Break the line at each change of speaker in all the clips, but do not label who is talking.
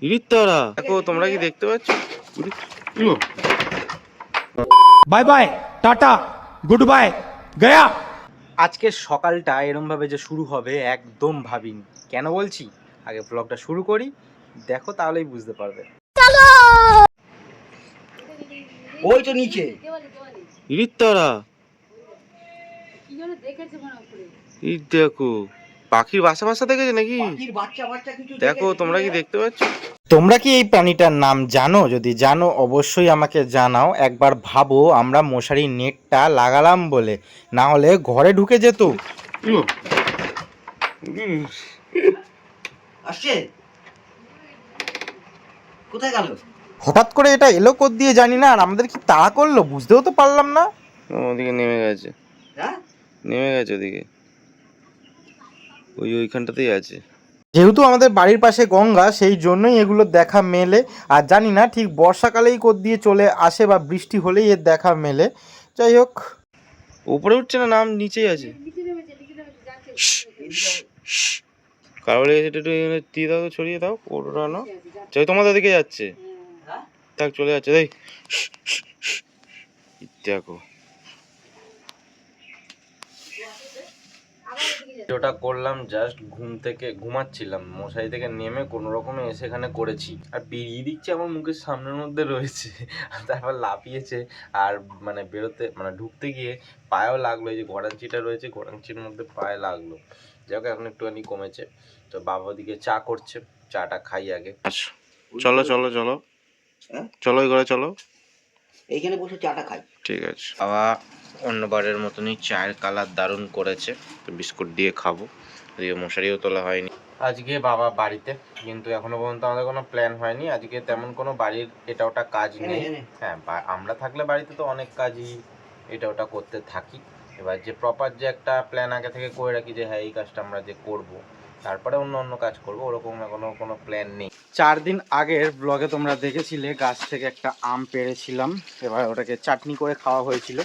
Irit তারা দেখো, তোমরা কি দেখতে পাচ্ছ?
Bye bye tata good bye Gaya.
আজকের সকালটা এরম ভাবে যে শুরু হবে একদম ভাবিনি। কেন বলছি, আগে ব্লগটা শুরু করি, দেখো তাহলেই বুঝতে পারবে।
ওই তো নিচে
ইরিত তারা এই দেখো, পাখির বাসা বাসা দেখেছে নাকি?
পাখির বাচ্চা বাচ্চা কিছু
দেখো, তোমরা কি দেখতে পাচ্ছ?
তোমরা কি এই প্রাণীটার নাম জানো? যদি জানো অবশ্যই আমাকে জানাও। একবার ভাবো, আমরা মশারি নেটটা লাগালাম বলে, না হলে ঘরে ঢুকে যেত।
আসছে কোথায় গেল?
হঠাৎ করে এটা এলো কোথ দিয়ে জানি না, আর আমাদের কি তাড়া করলো বুঝতেও তো পারলাম না।
ওদিকে নেমে গেছে,
হ্যাঁ
নেমে গেছে ওদিকে, ওইখানটাতেই আছে।
যেহেতু আমাদের বাড়ির পাশে গঙ্গা, সেই জন্যই এগুলো দেখা মেলে। আর জানি না ঠিক বর্ষাকালেই কোথ দিয়ে চলে আসে বা বৃষ্টি হলেই এর দেখা মেলে। যাই হোক,
উপরে উঠছে না, নাম নিচেই আছে। কারো লেগেছে, একটু দিয়ে দাও, ছড়িয়ে দাও, ওটা না চাই তোমাদের দিকে যাচ্ছে। থাক, চলে যাচ্ছে। দেখ দেখো, ওটা করলাম জাস্ট ঘুম থেকে, ঘুমাচ্ছিলাম, মশারি থেকে নেমে কোনো রকমে এসে এখানে করেছি। আর বেরিয়ে দিচ্ছে আমার মুখের সামনের মধ্যে রয়েছে, তারপর লাফিয়েছে। আর মানে বেরোতে, মানে ঢুকতে গিয়ে পায়েও লাগলো, এই যে গড়াঞ্চিটা রয়েছে, গড়াঞ্চির মধ্যে পায়ে লাগলো। যাই হোক, এখন একটুখানি কমেছে। তো বাবা ওদিকে চা করছে, চাটা খাই আগে। আচ্ছা, চলো চলো চলো চলো, এই ঘরে চলো,
এইখানে বসে চাটা খাই।
ঠিক আছে। বাবা অন্যবারের মতনই চায়ের কালার দারুণ করেছে, তো বিস্কুট দিয়ে খাবো। এদিকে মশারিও তোলা হয়নি আজকে বাবা বাড়িতে, কিন্তু এখনো পর্যন্ত আমাদের কোনো প্ল্যান হয়নি। আজকে তেমন কোনো বাড়ির এটা ওটা কাজ নেই। হ্যাঁ, আমরা থাকলে বাড়িতে তো অনেক কাজই এটা ওটা করতে থাকি। এবার যে প্রপার যে একটা প্ল্যান আগে থেকে করে রাখি যে হ্যাঁ এই কাজটা আমরা যে করব, তারপরে অন্য অন্য কাজ করব, ওরকম এখনো কোনো প্ল্যান নেই।
4 দিন আগের ব্লগে তোমরা দেখেছিলে গাছ থেকে একটা আম পেড়েছিলাম, এবার ওটাকে চাটনি করে খাওয়া হয়েছিল।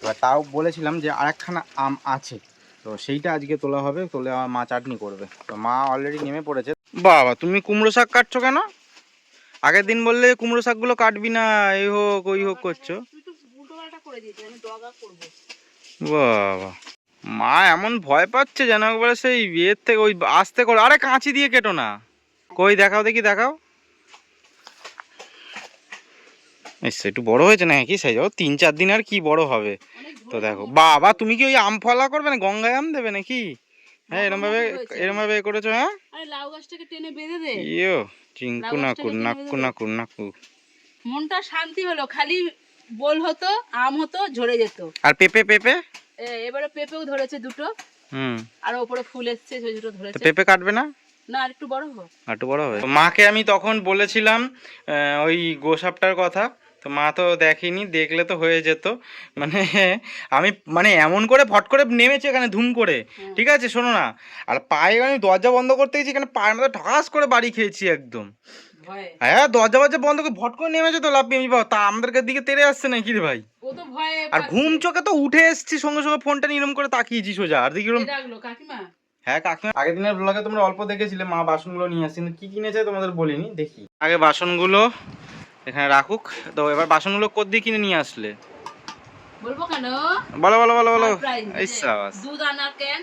এবার তাও বলেছিলাম যে আরেকখানা আম আছে, তো সেইটা আজকে তোলা হবে, তোলে আমার মা চাটনি করবে। তো মা অলরেডি নেমে পড়েছে। বাবা, তুমি কুমড়ো শাক কাটছো কেন? আগের দিন বললে কুমড়ো শাকগুলো কাটবি না, এই হোক ওই হোক করছো। বাবা, মা এমন ভয় পাচ্ছে যেন একবারে সেই বিয়ের থেকে ওই আস্তে করে। আরে কাঁচি দিয়ে কেটো না, কই দেখাও দেখি, দেখাও। একটু বড় হয়েছে না, কি সাইজ? 3-4 দিন আর কি বড় হবে। তো দেখো বাবা, তুমি কি ওই আম ফলা করবে না, গঙ্গায় আম দেবে নাকি? হ্যাঁ, এরম ভাবে করেছো? হ্যাঁ,
আরে লাউ গাছটাকে টেনে বেঁধে দে।
ইয়ো চিঙ্কু নাকুর নাক্কু নাকুর নাকু।
মনটা শান্তি হলো, খালি বল হতো, আম হতো, ঝরে যেত।
আর পেঁপে পেঁপে
এবারে পেঁপেও ধরেছে দুটো, আর ওপরে ফুল এসছে, ছোট ছোট ধরেছে।
পেঁপে কাটবে না?
না, আর একটু বড় হোক।
একটু বড় হবে। মাকে আমি তখন বলেছিলাম ওই গোসাপটার কথা, তো মা তো দেখেনি, দেখলে তো হয়ে যেত। মানে আমি মানে এমন করে ফট করে নেমেছে এখানে ধুম করে, ঠিক আছে শোনো না, আর পায়ে আমি দরজা বন্ধ করতে গেছি, এখানে পায়ের মধ্যে ঠাস করে বাড়ি খেয়েছি একদম। হ্যাঁ, দরজা বন্ধ করে ভট করে নেমেছে তো লাফিয়ে। আমি তা আমাদের দিকে তেড়ে আসছে নাকি রে ভাই?
ও তো ভয়ে
আর ঘুম চোখে তো উঠে এসছি, সঙ্গে সঙ্গে ফোনটা নিরম করে তাকিয়েছি সোজা, আর দেখি
ডাকলো কাকিমা।
হ্যাঁ কাকিমা। আগের দিনের ব্লগে তোমরা অল্প দেখেছিলে, মা বাসনগুলো নিয়ে আসছে, কিন্তু কি কিনেছে তোমাদের বলিনি। দেখি আগে বাসনগুলো এখানে রাখুক। তো এবার বাসনগুলো কোথ দিয়ে কিনে নিয়ে আসলে
বলবো কেন?
বলো বলো বলো বলো।
এই সাবাস। দুধ আনার ক্যান,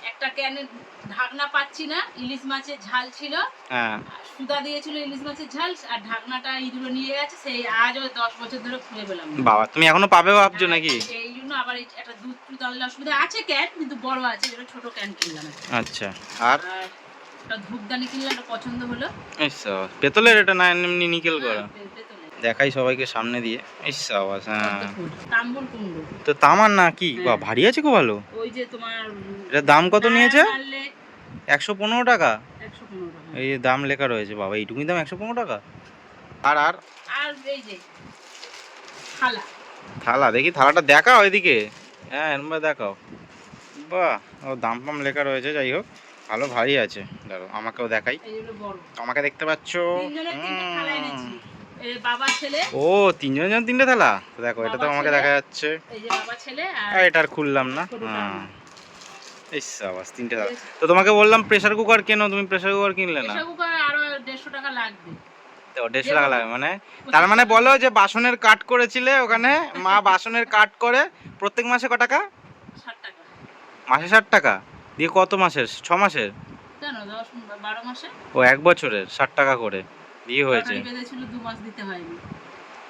একটা ক্যানের ঢাকনা পাচ্ছি না, ইলিশ মাছের ঝাল ছিল।
হ্যাঁ,
সুদা দিয়েছিল ইলিশ মাছের ঝাল, আর ঢাকনাটা ইঁদুরে নিয়ে গেছে, সেই আজও 10 বছর ধরে খুঁজে পেলাম না।
বাবা, তুমি এখনো পাবে ভাবছো নাকি?
এই জন্য আবার একটা দুধ আনলে অসুবিধা আছে, ক্যান কিন্তু বড় আছে, যেটা ছোট ক্যান কিনলাম।
আচ্ছা, আর
একটা ধূপদানি কিনলাম, একটা পছন্দ হলো।
পেতলের? এটা না এমনি নিকেল করা?
পেতলের।
দেখাই সবাইকে সামনে দিয়ে। সাবাস। হ্যাঁ,
তাম্বুল কুন্ডু।
তো তামার না কি? বাহ, ভারী আছে, খুব ভালো।
ওই যে তোমার
এটার দাম কত নিয়েছে?
115
টাকা।
115 টাকা।
এই দাম লেখা রয়েছে বাবা, এইটুকুই দাম 115 টাকা। আর আর
আর এই যে থালা।
থালা দেখি, থালাটা দেখাও এদিকে। হ্যাঁ, এরমভাবে দেখাও। বাহ, ও দাম ফাম লেখা রয়েছে। যাই হোক, ভালো ভারী আছে। দাঁড়াও আমাকেও দেখাই। আমাকে দেখতে পাচ্ছ?
বাবা ছেলে।
ও, 3 জন 3টে থালা। দেখো, এটা তো আমাকে দেখা যাচ্ছে।
এই যে বাবা ছেলে,
আর এটা আর খুললাম না। হ্যাঁ, এই সাবাস, 3টে থালা। তো তোমাকে বললাম প্রেসার কুকার কেন, তুমি প্রেসার কুকার কিনলে না?
প্রেসার কুকার আরো 150 টাকা লাগবে।
তো 150 টাকা লাগে মানে, তার মানে বলো যে বাসনের কাট করেছিলে ওখানে, মা বাসনের কাট করে প্রত্যেক মাসে ক টাকা?
60 টাকা।
মাসে 60 টাকা দিয়ে কত মাসের? 6 মাসের?
কেন 10 12 মাসে?
ও 1 বছরের 60 টাকা করে দিয়ে হয়েছে।
লটারি বেঁধেছিল 2 মাস দিতে হয়নি।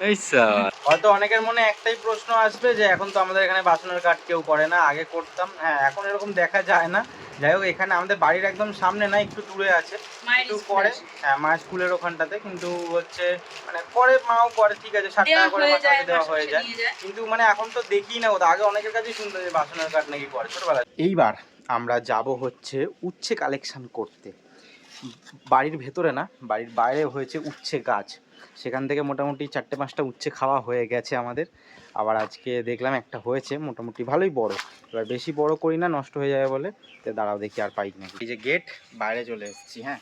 এই স্যার, হয়তো অনেকের মনে একটাই প্রশ্ন আসবে যে এখন তো আমাদের এখানে বাসনের কাট কেউ করে না, আগে করতাম। হ্যাঁ, এখন এরকম দেখা যায় না। যাই হোক, এখানে আমাদের বাড়ির একদম সামনে না, একটু দূরে আছে,
মায়ের
একটু
স্কুল
করে।
আছে।
হ্যাঁ, মায়ের স্কুলের ওখানটাতে, কিন্তু হচ্ছে মানে করে, মাও করে, ঠিক আছে, 60
দেওয়া
টাকা করে
হয়ে
মাসে
যায়,
মাসে দেওয়া
মাসে
হয়ে
মাসে
যায়।
নিয়ে যায়।
কিন্তু মানে এখন তো দেখি না, ওটা আগে অনেকের কাছেই শুনতে যে বাসনের কাট নাকি করে ছোটবেলায়। এইবার আমরা যাব হচ্ছে উচ্ছে কালেকশন করতে। বাড়ির ভেতরে না, বাড়ির বাইরে হয়েছে উচ্ছে গাছ, সেখান থেকে মোটামুটি 4-5টা উচ্ছে খাওয়া হয়ে গেছে আমাদের। আবার আজকে দেখলাম একটা হয়েছে মোটামুটি ভালোই বড়। এবার বেশি বড় করি না, নষ্ট হয়ে যাবে বলে। তো দাঁড়াও দেখি আর পাই নাকি। এই যে গেট, বাইরে চলে এসেছি। হ্যাঁ,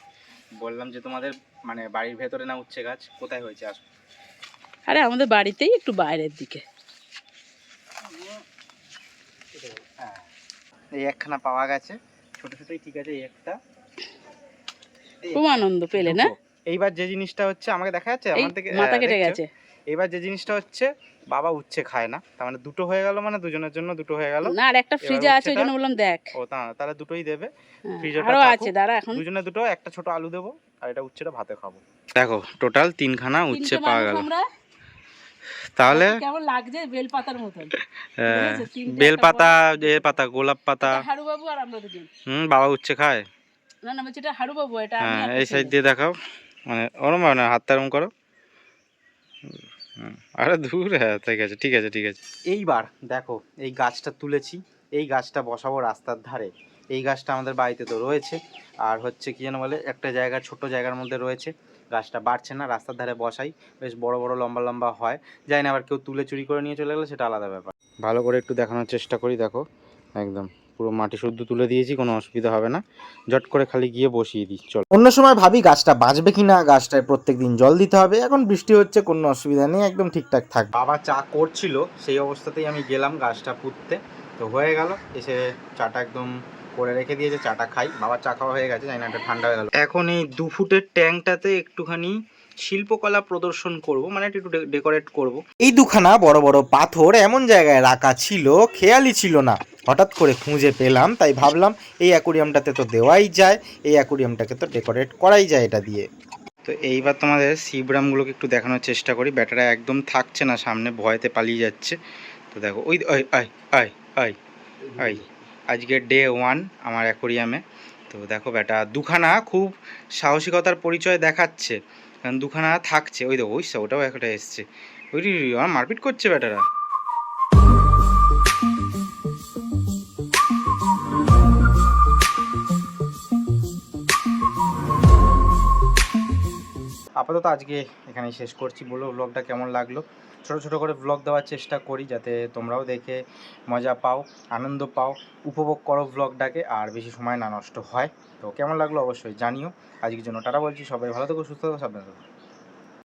বললাম যে তোমাদের মানে বাড়ির ভেতরে না উচ্ছে গাছ, কোথায় হয়েছে আসো।
আরে আমাদের বাড়িতেই একটু বাইরের দিকে।
হ্যাঁ, এই একখানা পাওয়া গেছে, ছোট ছোটই, ঠিক আছে। এই একটা,
খুব আনন্দ পেলে না?
এইবার যে জিনিসটা হচ্ছে, আমাকে দেখা যাচ্ছে
এই
আমার থেকে
মাথা কেটে
দেখছো?
গেছে।
এবার যে জিনিসটা হচ্ছে, বাবা উচ্ছে খায় না, তার মানে দুটো হয়ে গেল, মানে দুজনের জন্য দুটো হয়ে গেল।
না, আর একটা ফ্রিজে আছে, ওই জন্য বললাম দেখ।
ও তাহলে দুটোই দেবে।
হ্যাঁ,
ফ্রিজটা
আরো
থাকুক,
আছে, দাঁড়া এখন।
দুজনে দুটো, একটা ছোট আলু দেবো, আর এটা উচ্ছেটা ভাতে খাবো। দেখো টোটাল 3খানা উচ্ছে
3টে
পাওয়া
মানুষ
গেল।
আমরা।
তাহলে
দেখো কেমন লাগছে, বেলপাতার মতন। বুঝেছো? 3টে
বেল
একটা
পাতা,
বড়-
এ পাতা, গোলাপ পাতা।
এটা হারুবাবু আর আমরা দুজন।
বাবা উচ্ছে খায়।
না না, বলছি এটা হারুবাবু, এটা আমি
হ্যাঁ,
আর
এই সাইড
ছেলে।
দিয়ে দেখাও, মানে ওরম ভাবে না, হাতটা এরম করো। আরে দূর, হ্যাঁ ঠিক আছে ঠিক আছে ঠিক আছে। এইবার দেখো, এই গাছটা তুলেছি, এই গাছটা বসাবো রাস্তার ধারে। এই গাছটা আমাদের বাড়িতে তো রয়েছে, আর হচ্ছে কি যেন বলে, একটা জায়গা, ছোট জায়গার মধ্যে রয়েছে। গাছটা বাড়ছে না, রাস্তার ধারে বসাই, বেশ বড় বড় লম্বা লম্বা হয়। জানি না, আবার কেউ তুলে চুরি করে নিয়ে চলে গেলে সেটা আলাদা ব্যাপার। ভালো করে একটু দেখানোর চেষ্টা করি, দেখো একদম পুরো মাটি শুদ্ধ তুলে দিয়েছি, কোনো অসুবিধা হবে না। জট করে খালি গিয়ে বসিয়ে দিই, চলো। অন্য সময় ভাবি গাছটা বাঁচবে কিনা, গাছটায় প্রত্যেকদিন জল দিতে হবে, এখন বৃষ্টি হচ্ছে, কোনো অসুবিধা নেই, একদম ঠিকঠাক থাক। বাবা চা করছিল, সেই অবস্থাতেই আমি গেলাম গাছটা পুঁততে, তো হয়ে গেল। এসে চাটা একদম করে রেখে দিয়েছে, চাটা খাই। বাবার চা খাওয়া হয়ে গেছে, জানি না, একটা ঠান্ডা হয়ে গেল। এখন এই 2 ফুটের ট্যাঙ্কটাতে একটুখানি শিল্পকলা প্রদর্শন করব, মানে একটু ডেকোরেট করব। এই দুখানা বড় বড় পাথর এমন জায়গায় রাখা ছিল, খেয়ালই ছিল না, হঠাৎ করে খুঁজে পেলাম, তাই ভাবলাম এই অ্যাকোরিয়ামটাতে তো দেওয়াই যায়, এই অ্যাকোরিয়ামটাকে তো ডেকোরেট করাই যায় এটা দিয়ে। তো এইবার তোমাদের শিবরামগুলোকে একটু দেখানোর চেষ্টা করি। ব্যাটারা একদম থাকছে না সামনে, ভয়েতে পালিয়ে যাচ্ছে। তো দেখো, ওই আই আজকে ডে 1 আমার অ্যাকোরিয়ামে। তো দেখো ব্যাটা দুখানা খুব সাহসিকতার পরিচয় দেখাচ্ছে, কারণ দুখানা থাকছে। ওই দেখো, ওই ওটাও একটা এসছে, ওই আমার মারপিট করছে ব্যাটারা। আপাতত আজকে এখানেই শেষ করছি। বলো ব্লগটা কেমন লাগলো। ছোট ছোট করে ব্লগ দেওয়ার চেষ্টা করি, যাতে তোমরাও দেখে মজা পাও, আনন্দ পাও, উপভোগ করো ব্লগটাকে, আর বেশি সময় না নষ্ট হয়। তো কেমন লাগলো অবশ্যই জানিও। আজকের জন্য টাটা বলছি, সবাই ভালো থেকো, সুস্থ থেকো, সাবধানে থেকো।